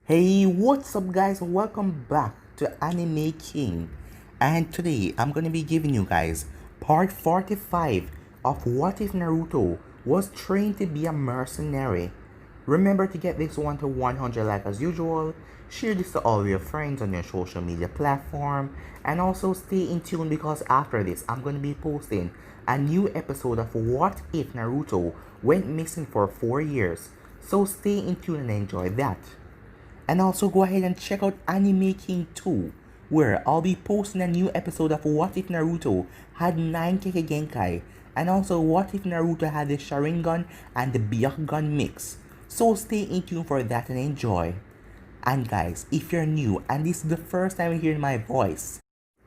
Hey, what's up guys? Welcome back to Anime King. And today I'm going to be giving you guys part 45 of What If Naruto Was Trained to be a Mercenary. Remember to get this one to 100 like as usual, share this to all your friends on your social media platform, and also stay in tune because after this I'm going to be posting a new episode of What If Naruto Went Missing for 4 years. So stay in tune and enjoy that. And also go ahead and check out Anime King 2, where I'll be posting a new episode of What If Naruto had 9 Kekkei Genkai, and also What If Naruto had the Sharingan and the Byakugan mix. So stay in tune for that and enjoy. And guys, if you're new and this is the first time you're hearing my voice,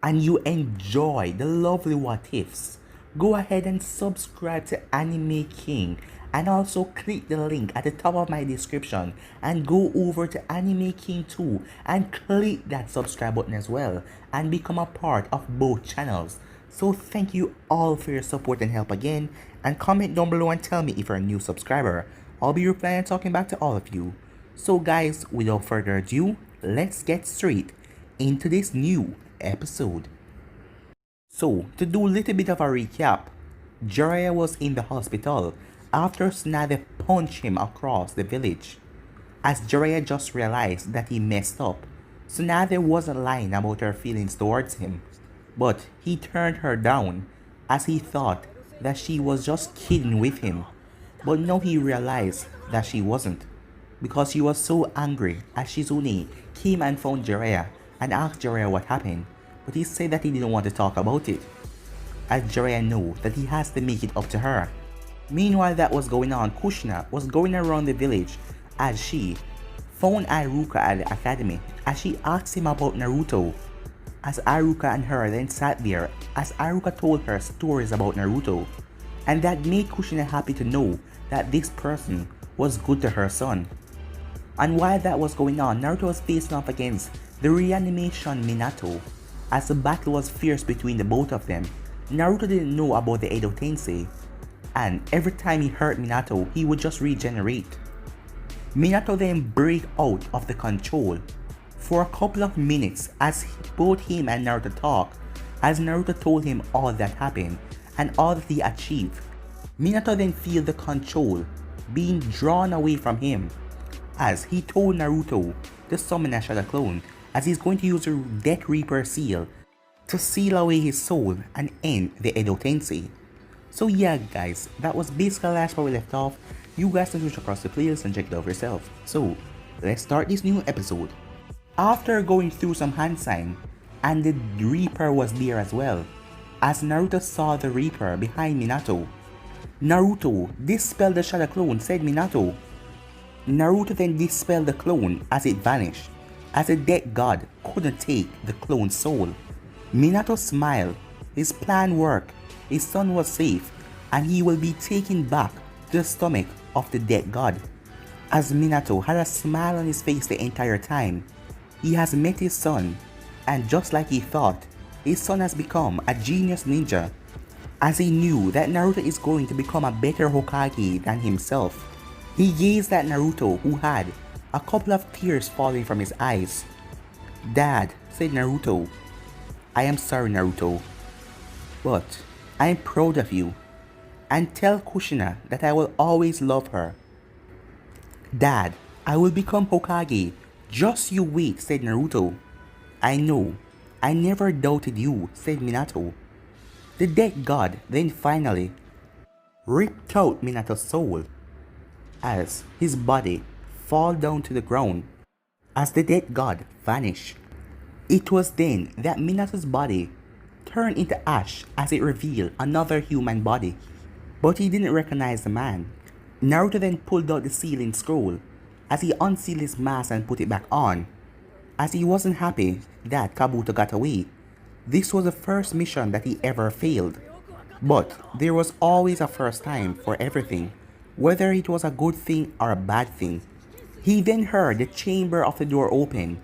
and you enjoy the lovely What Ifs, go ahead and subscribe to Anime King and also click the link at the top of my description and go over to Anime King 2 and click that subscribe button as well and become a part of both channels. So thank you all for your support and help again, and comment down below and tell me if you're a new subscriber. I'll be replying and talking back to all of you. So guys, without further ado, let's get straight into this new episode. So, to do a little bit of a recap, Jiraiya was in the hospital after Tsunade punched him across the village. As Jiraiya just realized that he messed up, Tsunade wasn't lying about her feelings towards him, but he turned her down as he thought that she was just kidding with him. But now he realized that she wasn't, because she was so angry as Shizune came and found Jiraiya and asked Jiraiya what happened, but he said that he didn't want to talk about it, as Jiraiya knew that he has to make it up to her. Meanwhile that was going on, Kushina was going around the village as she found Iruka at the academy as she asked him about Naruto. As Iruka and her then sat there as Iruka told her stories about Naruto, and that made Kushina happy to know that this person was good to her son. And while that was going on, Naruto was facing off against the reanimation Minato. As the battle was fierce between the both of them, Naruto didn't know about the Edo Tensei, and every time he hurt Minato, he would just regenerate. Minato then break out of the control for a couple of minutes as both him and Naruto talked, as Naruto told him all that happened and all that he achieved. Minato then feel the control being drawn away from him as he told Naruto to summon a Shadow Clone, as he's going to use the Death Reaper seal to seal away his soul and end the Edo Tensei. So yeah guys, that was basically the last part we left off. You guys can switch across the playlist and check it out for yourself. So let's start this new episode. After going through some hand sign, and the Reaper was there as well, as Naruto saw the Reaper behind Minato. Naruto, dispel the Shadow Clone, said Minato. Naruto then dispelled the clone as it vanished, as the dead god couldn't take the clone's soul. Minato smiled. His plan worked. His son was safe, and he will be taken back to the stomach of the dead god. As Minato had a smile on his face the entire time, he has met his son, and just like he thought, his son has become a genius ninja, as he knew that Naruto is going to become a better Hokage than himself. He gazed at Naruto, who had a couple of tears falling from his eyes. "Dad," said Naruto. "I am sorry, Naruto, but I am proud of you, and tell Kushina that I will always love her." "Dad, I will become Hokage, just you wait," said Naruto. "I know, I never doubted you," said Minato. The dead god then finally ripped out Minato's soul as his body fall down to the ground as the dead god vanished. It was then that Minato's body turned into ash as it revealed another human body, but he didn't recognize the man. Naruto then pulled out the sealing scroll as he unsealed his mask and put it back on, as he wasn't happy that Kabuto got away. This was the first mission that he ever failed, but there was always a first time for everything, whether it was a good thing or a bad thing. He then heard the chamber of the door open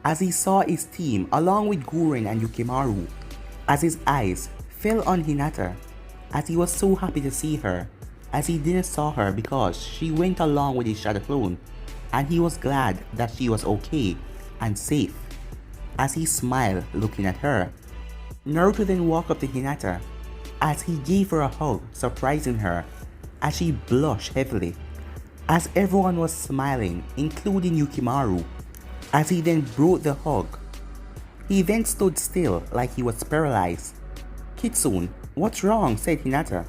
as he saw his team along with Guren and Yukimaru, as his eyes fell on Hinata, as he was so happy to see her, as he didn't saw her because she went along with his Shadow Clone. and he was glad that she was okay and safe as he smiled looking at her. Naruto then walked up to Hinata as he gave her a hug, surprising her as she blushed heavily. As everyone was smiling, including Yukimaru, as he then broke the hug. He then stood still like he was paralyzed. "Kitsune, what's wrong?" said Hinata.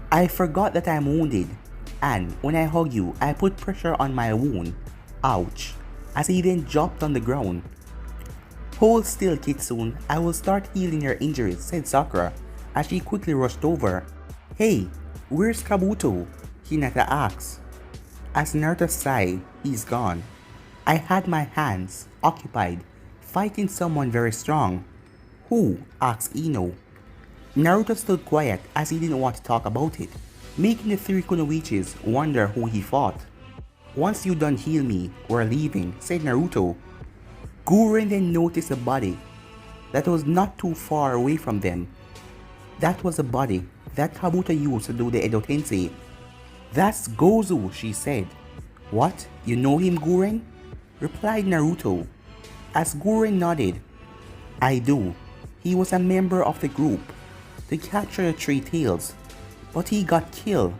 "I forgot that I'm wounded, and when I hug you, I put pressure on my wound. Ouch," as he then dropped on the ground. "Hold still, Kitsune, I will start healing your injuries," said Sakura as she quickly rushed over. "Hey, where's Kabuto?" Hinata asked. As Naruto sighed, "He's gone. I had my hands occupied fighting someone very strong." "Who?" asked Ino. Naruto stood quiet as he didn't want to talk about it, making the three Kunoichis wonder who he fought. "Once you done heal me, we're leaving," said Naruto. Gurren then noticed a body that was not too far away from them. That was the body that Kabuto used to do the Edo Tensei. "That's Gozu," she said. "What? You know him, Gurren?" replied Naruto. As Gurren nodded, "I do. He was a member of the group to capture the Three Tails, but he got killed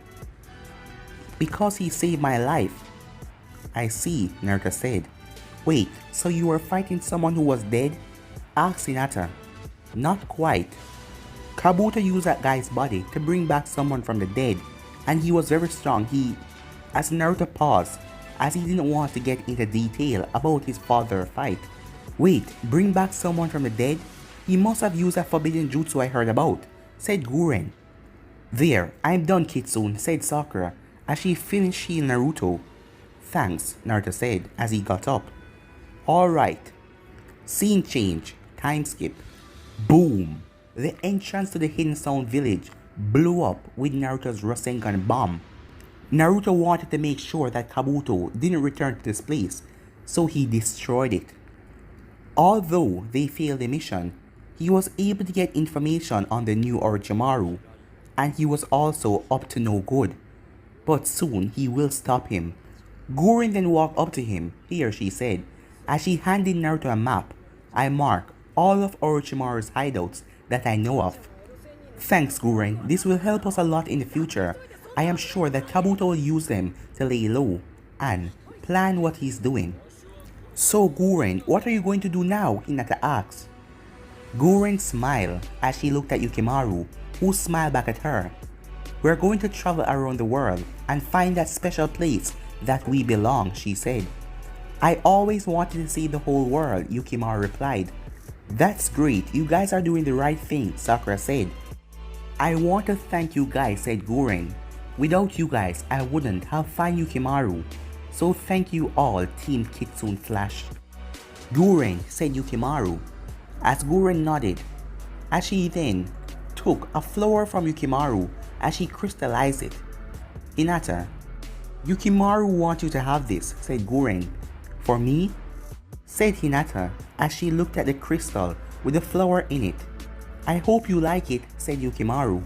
because he saved my life." "I see," Naruto said. "Wait, so you were fighting someone who was dead?" asked Hinata. "Not quite. Kabuto used that guy's body to bring back someone from the dead, and he was very strong. As Naruto paused, as he didn't want to get into detail about his father fight. "Wait, bring back someone from the dead? He must have used that forbidden jutsu I heard about," said Gurren. "There, I'm done, Kitsune," said Sakura as she finished healing Naruto. "Thanks," Naruto said as he got up. Alright. Scene change. Time skip. Boom! The entrance to the Hidden Sound village blew up with Naruto's Rasengan bomb. Naruto wanted to make sure that Kabuto didn't return to this place, so he destroyed it. Although they failed the mission, he was able to get information on the new Orochimaru, and he was also up to no good. But soon he will stop him. Gurren then walked up to him. "Here," she said, as she handed Naruto a map. "I mark all of Orochimaru's hideouts that I know of." "Thanks, Gurren. This will help us a lot in the future. I am sure that Kabuto will use them to lay low and plan what he's doing." "So Gurren, what are you going to do now?" Hinata asked. Gurren smiled as she looked at Yukimaru, who smiled back at her. "We're going to travel around the world and find that special place that we belong," she said. "I always wanted to see the whole world," Yukimaru replied. "That's great, you guys are doing the right thing," Sakura said. "I want to thank you guys," said Gurren. "Without you guys, I wouldn't have found Yukimaru. So thank you all, Team Kitsune Flash." "Gurren," said Yukimaru, as Gurren nodded, as she then took a flower from Yukimaru as she crystallized it. "Hinata, Yukimaru wants you to have this," said Gurren. "For me?" said Hinata as she looked at the crystal with the flower in it. "I hope you like it," said Yukimaru.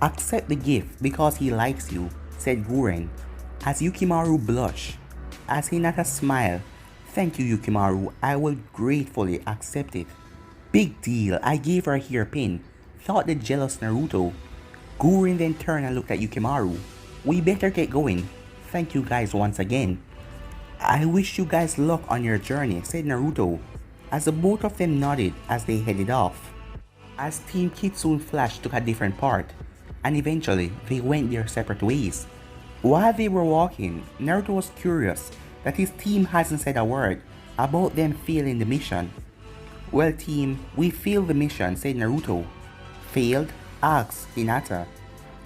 "Accept the gift because he likes you," said Gurren, as Yukimaru blushed. As Hinata smiled, "Thank you, Yukimaru, I will gratefully accept it." "Big deal, I gave her a hairpin," thought the jealous Naruto. Gurren then turned and looked at Yukimaru. "We better get going. Thank you guys once again." "I wish you guys luck on your journey," said Naruto, as the both of them nodded as they headed off. As Team Kitsune Flash took a different part, and eventually they went their separate ways. While they were walking, Naruto was curious that his team hasn't said a word about them failing the mission. "Well team, we failed the mission," said Naruto. "Failed?" asked Hinata.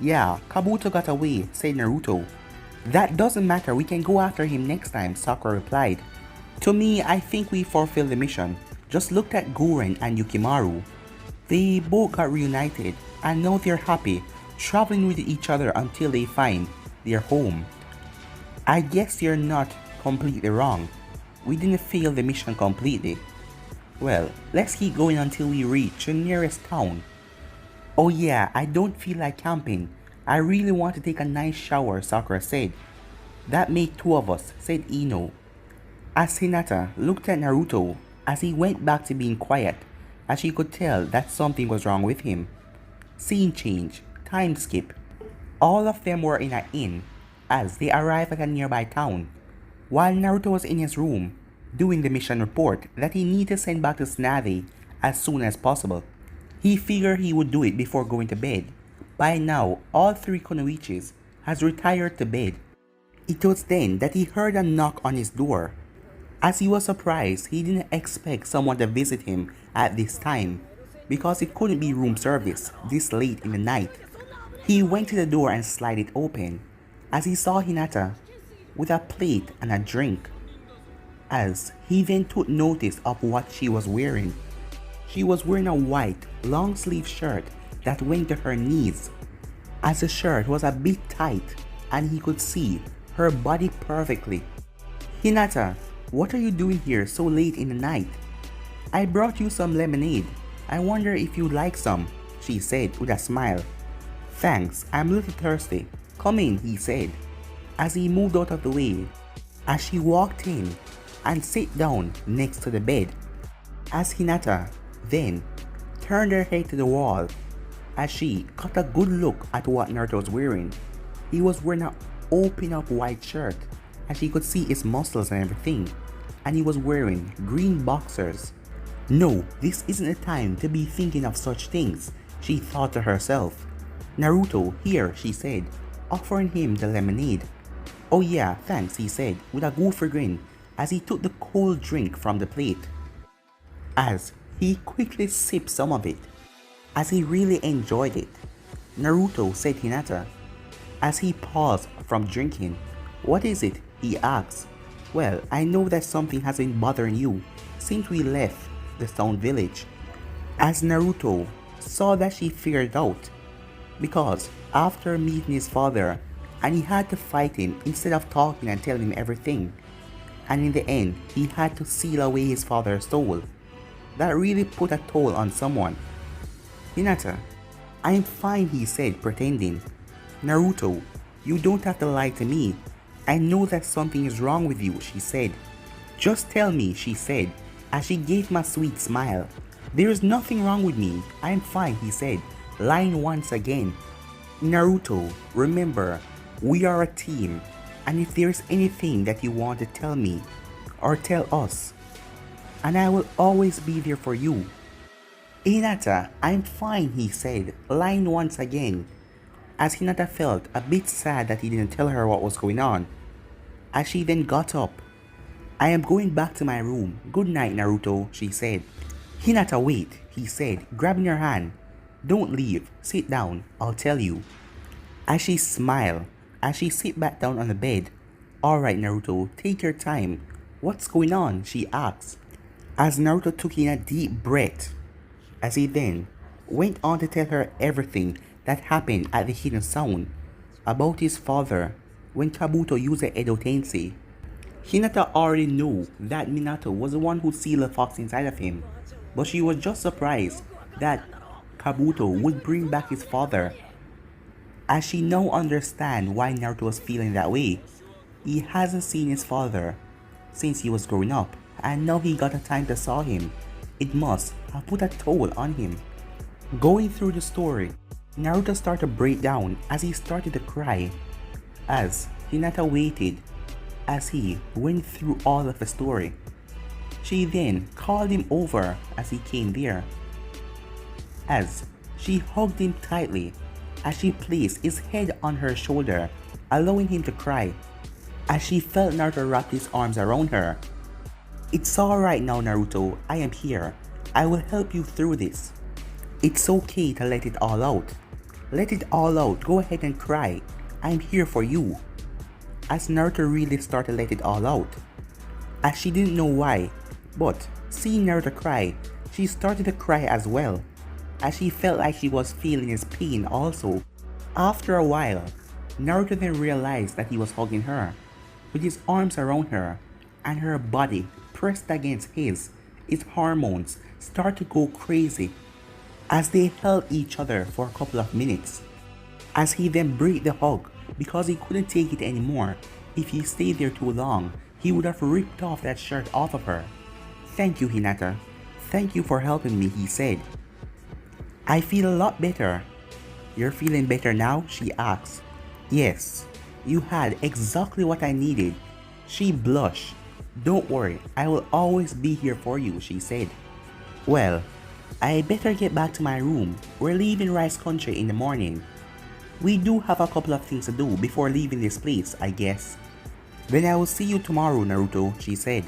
"Yeah, Kabuto got away," said Naruto. "That doesn't matter, we can go after him next time," Sakura replied. "To me, I think we fulfilled the mission. Just looked at Gurren and Yukimaru. They both got reunited, and now they're happy, traveling with each other until they find their home. I guess you're not completely wrong. We didn't fail the mission completely. Well, let's keep going until we reach the nearest town." "Oh yeah, I don't feel like camping. I really want to take a nice shower," Sakura said. That made two of us, said Ino. As Hinata looked at Naruto as he went back to being quiet, as she could tell that something was wrong with him. Scene change, time skip. All of them were in an inn as they arrived at a nearby town. While Naruto was in his room, doing the mission report that he needed to send back to Tsunade as soon as possible. He figured he would do it before going to bed. By now, all three Kunoichis has retired to bed. It was then that he heard a knock on his door. As he was surprised, he didn't expect someone to visit him at this time, because it couldn't be room service this late in the night. He went to the door and slid it open, as he saw Hinata with a plate and a drink. As he then took notice of what she was wearing. She was wearing a white, long-sleeve shirt that went to her knees, as the shirt was a bit tight and he could see her body perfectly. Hinata, what are you doing here so late in the night? I brought you some lemonade. I wonder if you'd like some, she said with a smile. Thanks, I'm a little thirsty. Come in, he said, as he moved out of the way, as she walked in and sat down next to the bed. As Hinata then turned her head to the wall, as she got a good look at what Naruto was wearing. He was wearing an open up white shirt, as she could see his muscles and everything, and he was wearing green boxers. No, this isn't the time to be thinking of such things, she thought to herself. Naruto, here, she said, offering him the lemonade. Oh yeah, thanks, he said, with a goofy grin, as he took the cold drink from the plate. As he quickly sipped some of it, as he really enjoyed it. Naruto, said Hinata, as he paused from drinking. What is it? He asked. Well, I know that something has been bothering you since we left the stone village. As Naruto saw that she figured out, because after meeting his father, and he had to fight him instead of talking and telling him everything, and in the end he had to seal away his father's soul. That really put a toll on someone. Hinata, I'm fine, he said, pretending. Naruto, you don't have to lie to me. I know that something is wrong with you, she said. Just tell me, she said, as she gave him a sweet smile. There is nothing wrong with me. I am fine, he said, lying once again. Naruto, remember, we are a team, and if there is anything that you want to tell me, or tell us, and I will always be there for you. Hinata, I'm fine, he said, lying once again, as Hinata felt a bit sad that he didn't tell her what was going on. As she then got up. I am going back to my room. Good night, Naruto, she said. Hinata, wait, he said, grabbing her hand. Don't leave, sit down, I'll tell you. As she smiled, as she sat back down on the bed. Alright, Naruto, take your time. What's going on? She asked, as Naruto took in a deep breath, as he then went on to tell her everything that happened at the Hidden Sound, about his father when Kabuto used the Edo Tensei. Hinata already knew that Minato was the one who sealed the fox inside of him, but she was just surprised that Kabuto would bring back his father, as she now understands why Naruto was feeling that way. He hasn't seen his father since he was growing up, and now he got a time to saw him. It must have put a toll on him. Going through the story, Naruto started to break down as he started to cry, as Hinata waited as he went through all of the story. She then called him over as he came there, as she hugged him tightly, as she placed his head on her shoulder, allowing him to cry, as she felt Naruto wrap his arms around her. It's alright now, Naruto, I am here. I will help you through this. It's okay to let it all out. Let it all out, go ahead and cry. I'm here for you. As Naruto really started to let it all out, as she didn't know why, but seeing Naruto cry, she started to cry as well, as she felt like she was feeling his pain also. After a while, Naruto then realized that he was hugging her, with his arms around her, and her body pressed against his hormones start to go crazy, as they held each other for a couple of minutes. As he then broke the hug because he couldn't take it anymore, If he stayed there too long, he would have ripped off that shirt off of her. Thank you, Hinata. Thank you for helping me, he said. I feel a lot better. You're feeling better now? She asked. Yes, you had exactly what I needed. She blushed. Don't worry, I will always be here for you, she said. Well, I better get back to my room. We're leaving Rice Country in the morning. We do have a couple of things to do before leaving this place, I guess. Then I will see you tomorrow, Naruto, she said.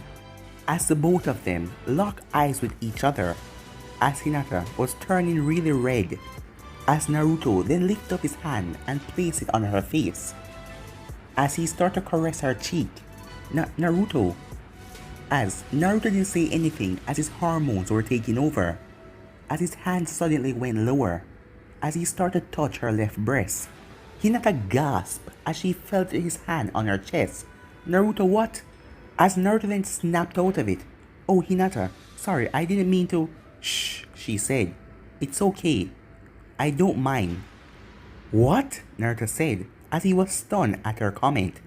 As the both of them locked eyes with each other, as Hinata was turning really red, as Naruto then lifted up his hand and placed it on her face. As he started to caress her cheek, Naruto. As Naruto didn't say anything as his hormones were taking over, as his hand suddenly went lower, as he started to touch her left breast. Hinata gasped as she felt his hand on her chest. Naruto, what? As Naruto then snapped out of it. Oh, Hinata, sorry, I didn't mean to. Shh, she said. It's okay. I don't mind. What? Naruto said as he was stunned at her comment.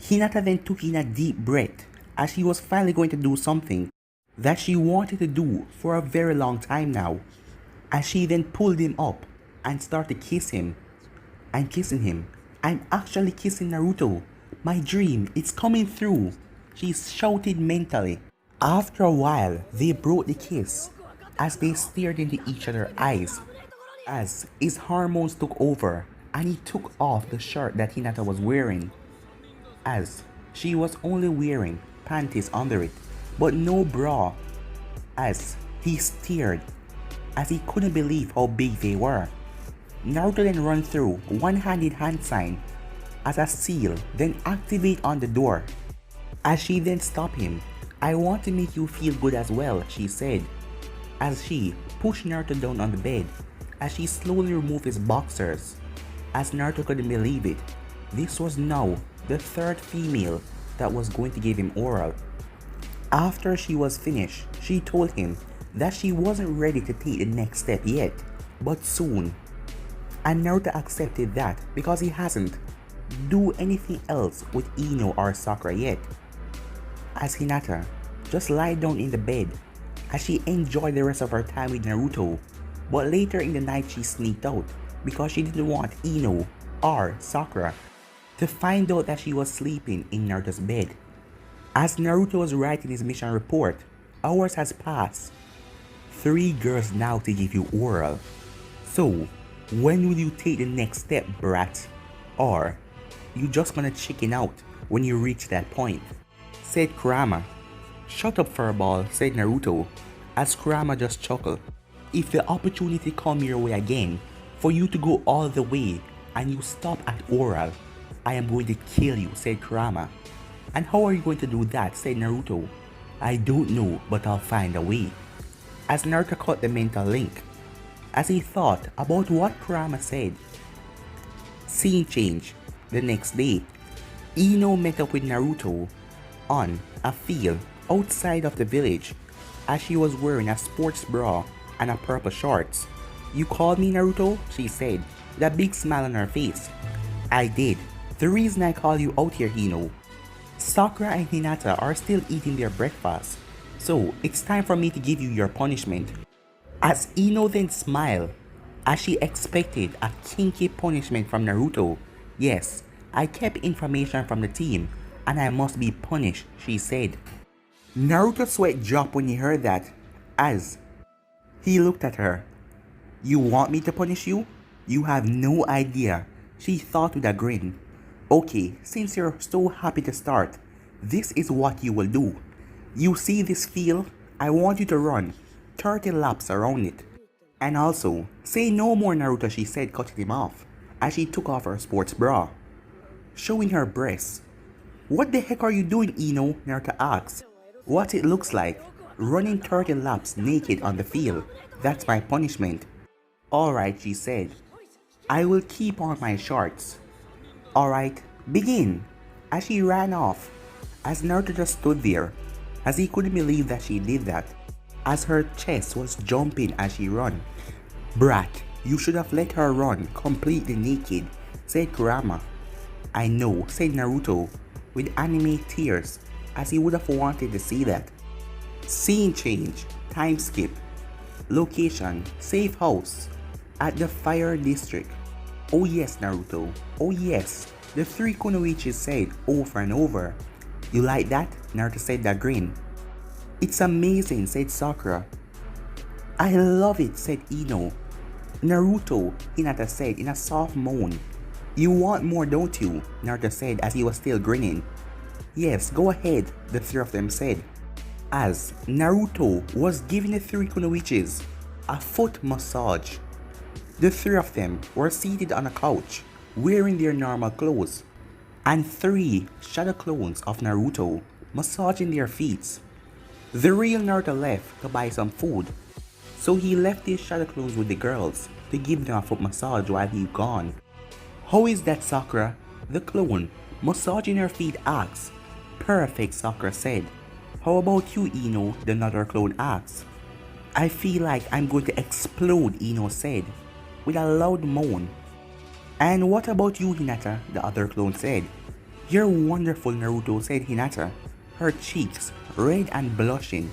Hinata then took in a deep breath as she was finally going to do something that she wanted to do for a very long time now. As she then pulled him up and started to kiss him. I'm kissing him. I'm actually kissing Naruto. My dream, it's coming through. She shouted mentally. After a while, they broke the kiss as they stared into each other's eyes. As his hormones took over and he took off the shirt that Hinata was wearing. As she was only wearing panties under it, but no bra. As he stared, as he couldn't believe how big they were. Naruto then run through one-handed hand sign as a seal then activate on the door. As she then stopped him, I want to make you feel good as well, she said. As she pushed Naruto down on the bed, as she slowly removed his boxers. As Naruto couldn't believe it, this was now the third female that was going to give him oral. After she was finished, she told him that she wasn't ready to take the next step yet, but soon. And Naruto accepted that because he hasn't do anything else with Ino or Sakura yet. As Hinata just lied down in the bed as she enjoyed the rest of her time with Naruto, but later in the night she sneaked out because she didn't want Ino or Sakura to find out that she was sleeping in Naruto's bed. As Naruto was writing his mission report, hours has passed. 3 girls now to give you oral. So, when will you take the next step, brat? Or, you just gonna chicken out when you reach that point? Said Kurama. Shut up, furball, said Naruto, as Kurama just chuckled. If the opportunity come your way again, for you to go all the way and you stop at oral, I am going to kill you, said Kurama. And how are you going to do that, said Naruto. I don't know, but I'll find a way. As Naruto caught the mental link, as he thought about what Kurama said. Scene change. The next day, Ino met up with Naruto on a field outside of the village as she was wearing a sports bra and a purple shorts. You called me, Naruto? She said, with a big smile on her face. I did. The reason I called you out here, Ino. Sakura and Hinata are still eating their breakfast, so it's time for me to give you your punishment. As Ino then smiled, as she expected a kinky punishment from Naruto. Yes, I kept information from the team, and I must be punished, she said. Naruto's sweat dropped when he heard that, as he looked at her. You want me to punish you? You have no idea, she thought with a grin. Okay, since you're so happy to start, this is what you will do. You see this field? I want you to run 30 laps around it. And also, say no more, Naruto, she said, cutting him off, as she took off her sports bra, showing her breasts. What the heck are you doing, Ino? Naruto asked. What it looks like, running 30 laps naked on the field. That's my punishment. Alright, she said. I will keep on my shorts. Alright, begin. As she ran off, as Naruto just stood there, as he couldn't believe that she did that, as her chest was jumping as she ran. Brat, you should have let her run completely naked, said Kurama. I know, said Naruto. with anime tears as he would have wanted to see that. Scene change, time skip, location, safe house, at the fire district. Oh yes, Naruto, oh yes, the three Kunoichis said over and over. You like that? Naruto said that grin. It's amazing, said Sakura. I love it, said Ino. Naruto, Hinata said in a soft moan. You want more, don't you? Naruto said as he was still grinning. Yes, go ahead, the three of them said. As Naruto was giving the three Kunoichis a foot massage. The three of them were seated on a couch, wearing their normal clothes, and three shadow clones of Naruto massaging their feet. The real Naruto left to buy some food, so he left his shadow clones with the girls to give them a foot massage while he gone. How is that, Sakura? The clone, massaging her feet, asked. Perfect, Sakura said. How about you, Ino? The another clone asked. I feel like I'm going to explode, Ino said, with a loud moan. And what about you, Hinata? The other clone said. You're wonderful, Naruto, said Hinata, her cheeks red and blushing,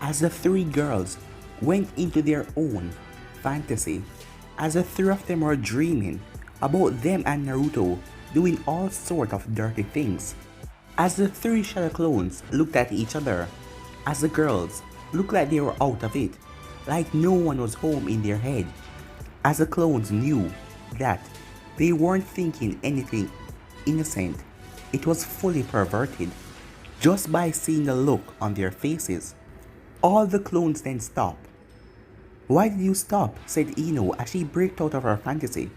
as the three girls went into their own fantasy, as the three of them were dreaming about them and Naruto doing all sorts of dirty things. As the three shadow clones looked at each other, as the girls looked like they were out of it, like no one was home in their head, as the clones knew that they weren't thinking anything innocent, it was fully perverted, just by seeing the look on their faces. All the clones then stopped. Why did you stop? Said Ino as she broke out of her fantasy.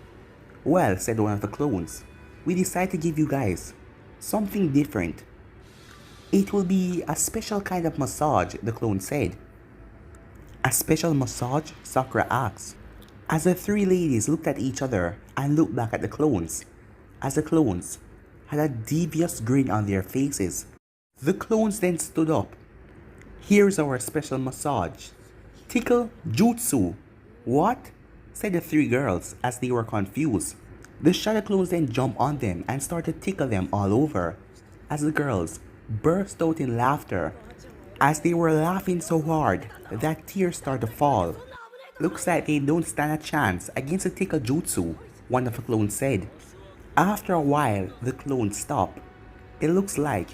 Well, said one of the clones, we decided to give you guys something different. It will be a special kind of massage, the clone said. A special massage? Sakura asked, as the three ladies looked at each other and looked back at the clones, as the clones had a devious grin on their faces. The clones then stood up. Here's our special massage. Tickle jutsu. What? Said the three girls as they were confused. The shadow clones then jumped on them and started to tickle them all over, as the girls burst out in laughter, as they were laughing so hard that tears started to fall. Looks like they don't stand a chance against the tickle jutsu, one of the clones said. After a while, the clones stopped. It looks like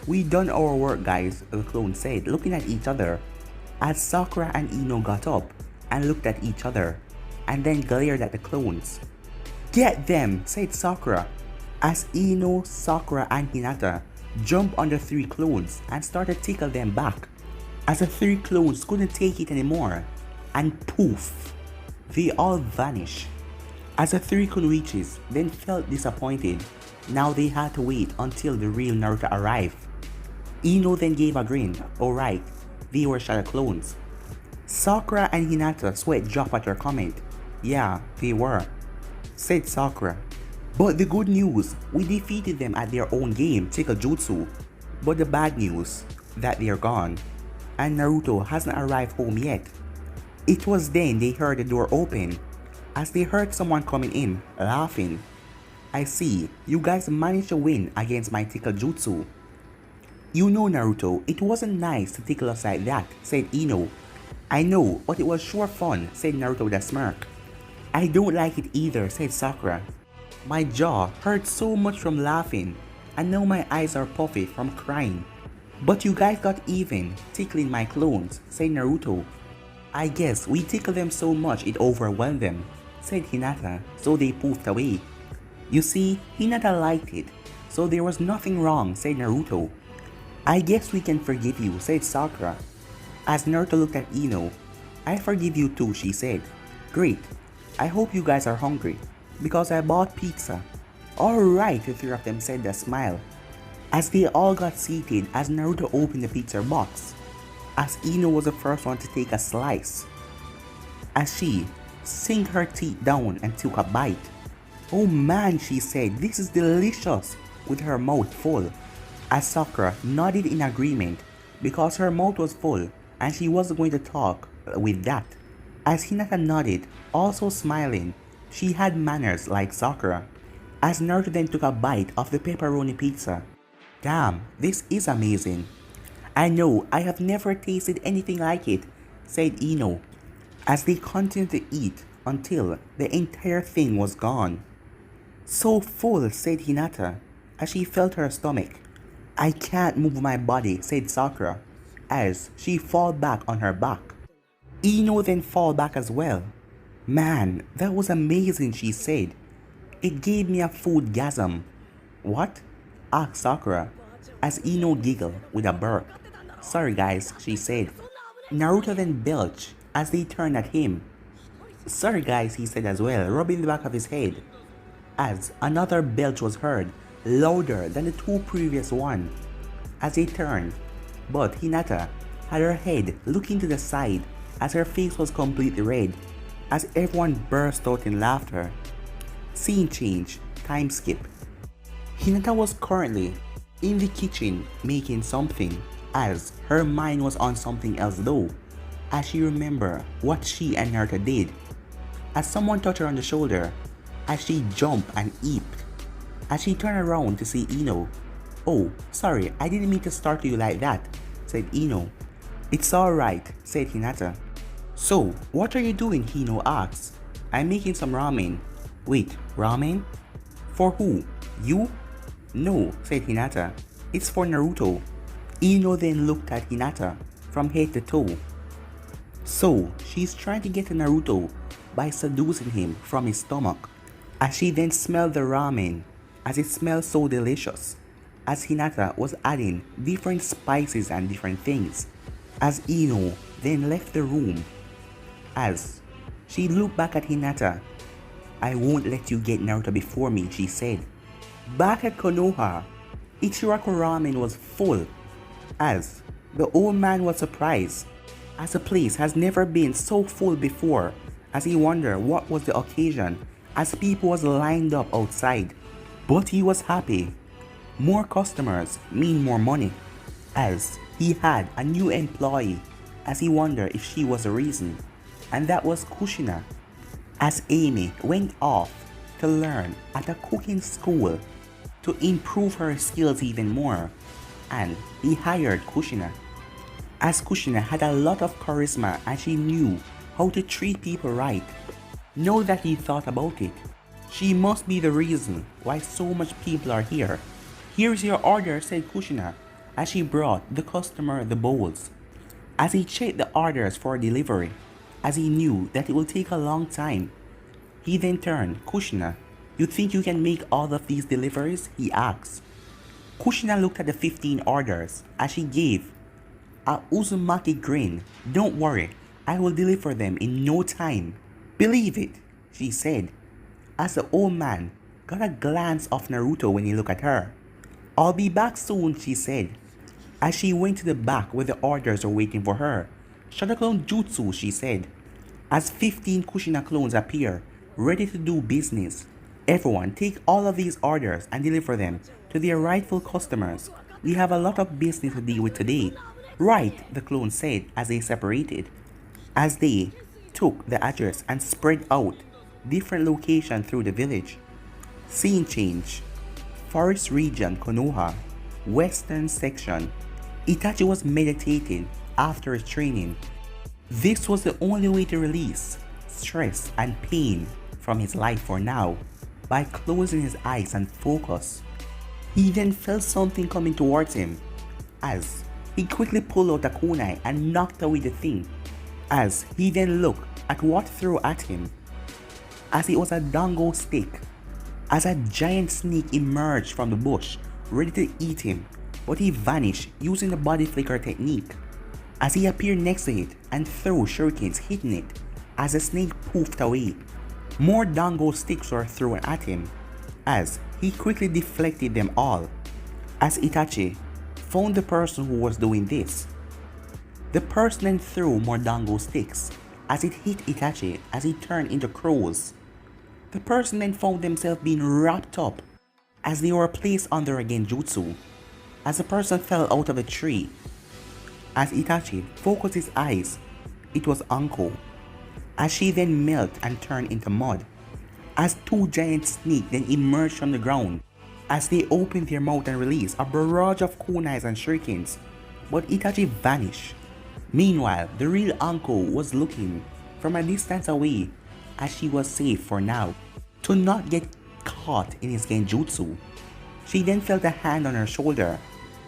we done our work, guys, the clone said, looking at each other, as Sakura and Ino got up and looked at each other, and then glared at the clones. Get them, said Sakura, as Ino, Sakura, and Hinata jumped on the three clones and started to tickle them back, as the three clones couldn't take it anymore, and poof, they all vanished. As the three Kunoichis then felt disappointed, now they had to wait until the real Naruto arrived. Ino then gave a grin. Alright, they were shadow clones. Sakura and Hinata sweat dropped at her comment. Yeah, they were, said Sakura. But the good news, we defeated them at their own game, Tickle Jutsu. But the bad news, that they're gone, and Naruto hasn't arrived home yet. It was then they heard the door open, as they heard someone coming in, laughing. I see, you guys managed to win against my Tickle Jutsu. You know, Naruto, it wasn't nice to tickle us like that, said Ino. I know, but it was sure fun, said Naruto with a smirk. I don't like it either, said Sakura. My jaw hurt so much from laughing, and now my eyes are puffy from crying. But you guys got even, tickling my clones, said Naruto. I guess we tickled them so much it overwhelmed them, said Hinata, so they poofed away. You see, Hinata liked it, so there was nothing wrong, said Naruto. I guess we can forgive you, said Sakura. As Naruto looked at Ino, I forgive you too, she said. Great, I hope you guys are hungry, because I bought pizza. Alright, the three of them said with a smile, as they all got seated as Naruto opened the pizza box, as Ino was the first one to take a slice. As she sank her teeth down and took a bite. Oh man, she said, this is delicious, with her mouth full. As Sakura nodded in agreement, because her mouth was full and she wasn't going to talk with that. As Hinata nodded, also smiling, she had manners like Sakura. As Naruto then took a bite of the pepperoni pizza, Damn, this is amazing. I know, I have never tasted anything like it, said Ino, as they continued to eat until the entire thing was gone. So full, said Hinata, as she felt her stomach. I can't move my body, said Sakura, as she fell back on her back. Ino then fell back as well. Man, that was amazing, she said. It gave me a food gasm. What? Asked Sakura, as Ino giggled with a burp. Sorry guys, she said. Naruto then belched as they turned at him. Sorry guys, he said as well, rubbing the back of his head, as another belch was heard, louder than the two previous ones, as they turned. But Hinata had her head looking to the side as her face was completely red, as everyone burst out in laughter. Scene change, time skip. Hinata was currently in the kitchen making something, as her mind was on something else though, as she remembered what she and Naruto did. As someone touched her on the shoulder, as she jumped and eeped, as she turned around to see Ino. Oh, sorry, I didn't mean to startle you like that, said Ino. It's alright, said Hinata. So, what are you doing? Ino asked. I'm making some ramen. Wait, ramen? For who? You? No, said Hinata. It's for Naruto. Ino then looked at Hinata from head to toe. So, she's trying to get to Naruto by seducing him from his stomach. As she then smelled the ramen, as it smelled so delicious, as Hinata was adding different spices and different things, as Ino then left the room, as she looked back at Hinata. I won't let you get Naruto before me, she said. Back at Konoha, Ichiraku ramen was full, as the old man was surprised, as the place has never been so full before, as he wondered what was the occasion, as people was lined up outside. But he was happy. More customers mean more money, as he had a new employee, as he wondered if she was the reason, and that was Kushina, as Amy went off to learn at a cooking school to improve her skills even more, and he hired Kushina, as Kushina had a lot of charisma and she knew how to treat people right. Now that he thought about it, she must be the reason why so much people are here. Here's your order, said Kushina, as she brought the customer the bowls. As he checked the orders for delivery, as he knew that it will take a long time, he then turned. Kushina, you think you can make all of these deliveries? He asked. Kushina looked at the 15 orders as she gave a Uzumaki grin. Don't worry, I will deliver them in no time. Believe it, she said, as the old man got a glance of Naruto when he looked at her. I'll be back soon, she said, as she went to the back where the orders were waiting for her. Shadowclone Jutsu, she said, as 15 Kushina clones appear, ready to do business. Everyone take all of these orders and deliver them to their rightful customers. We have a lot of business to deal with today. Right, the clone said as they separated, as they took the address and spread out different locations through the village. Scene change. Forest region, Konoha, western section. Itachi was meditating after his training. This was the only way to release stress and pain from his life for now, by closing his eyes and focus. He then felt something coming towards him, as he quickly pulled out a kunai and knocked away the thing, as he then looked at what threw at him, as it was a dango stick, as a giant snake emerged from the bush, ready to eat him, but he vanished using the body flicker technique, as he appeared next to it and threw shurikens hitting it, as the snake poofed away. More dango sticks were thrown at him, as he quickly deflected them all, as Itachi found the person who was doing this. The person then threw more dango sticks, as it hit Itachi as he turned into crows. The person then found themselves being wrapped up, as they were placed under a genjutsu, as the person fell out of a tree. As Itachi focused his eyes, it was Anko, as she then melted and turned into mud, as two giant snakes then emerged from the ground, as they opened their mouth and released a barrage of kunais and shurikens, but Itachi vanished. Meanwhile, the real Anko was looking from a distance away as she was safe for now to not get caught in his genjutsu. She then felt a hand on her shoulder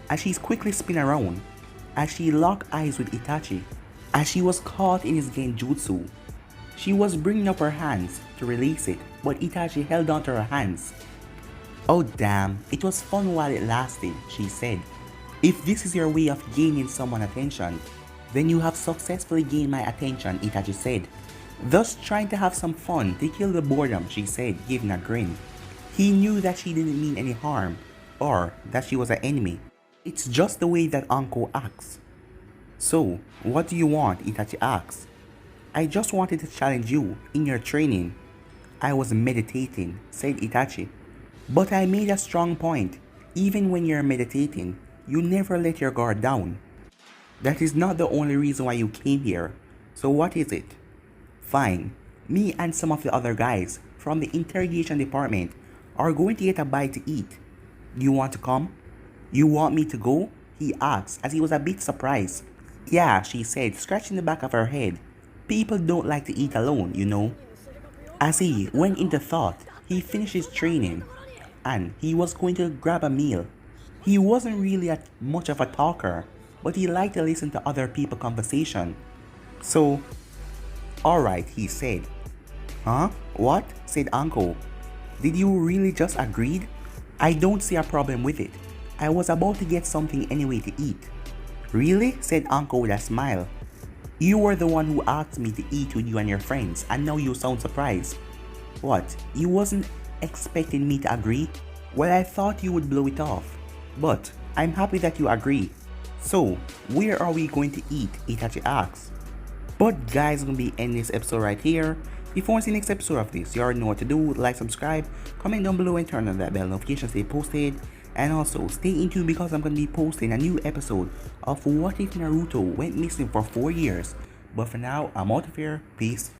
as she quickly spun around as she locked eyes with Itachi as she was caught in his genjutsu. She was bringing up her hands to release it, but Itachi held onto her hands. "Oh damn, it was fun while it lasted," she said. "If this is your way of gaining someone's attention, then you have successfully gained my attention," Itachi said. "Thus trying to have some fun to kill the boredom," she said, giving a grin. He knew that she didn't mean any harm or that she was an enemy. It's just the way that Anko acts. "So, what do you want?" Itachi asked. "I just wanted to challenge you in your training." "I was meditating," said Itachi. "But I made a strong point. Even when you're meditating, you never let your guard down. That is not the only reason why you came here. So what is it?" "Fine. Me and some of the other guys from the interrogation department are going to get a bite to eat. Do you want to come?" "You want me to go?" he asked as he was a bit surprised. "Yeah," she said, scratching the back of her head. "People don't like to eat alone, you know." As he went into thought, he finished his training and he was going to grab a meal. He wasn't really much of a talker, but he liked to listen to other people's conversation. So, "Alright," he said. "Huh? What?" said Anko. "Did you really just agree? I don't see a problem with it. I was about to get something anyway to eat." "Really?" said Anko with a smile. "You were the one who asked me to eat with you and your friends, and now you sound surprised. What, you wasn't expecting me to agree? Well, I thought you would blow it off. But I'm happy that you agree. So, where are we going to eat?" Itachi asked. But guys, I'm going to be ending this episode right here. Before I see the next episode of this, you already know what to do. Like, subscribe, comment down below and turn on that bell notification to stay posted. And also, stay in tune because I'm going to be posting a new episode of What If Naruto Went Missing for 4 years. But for now, I'm out of here. Peace.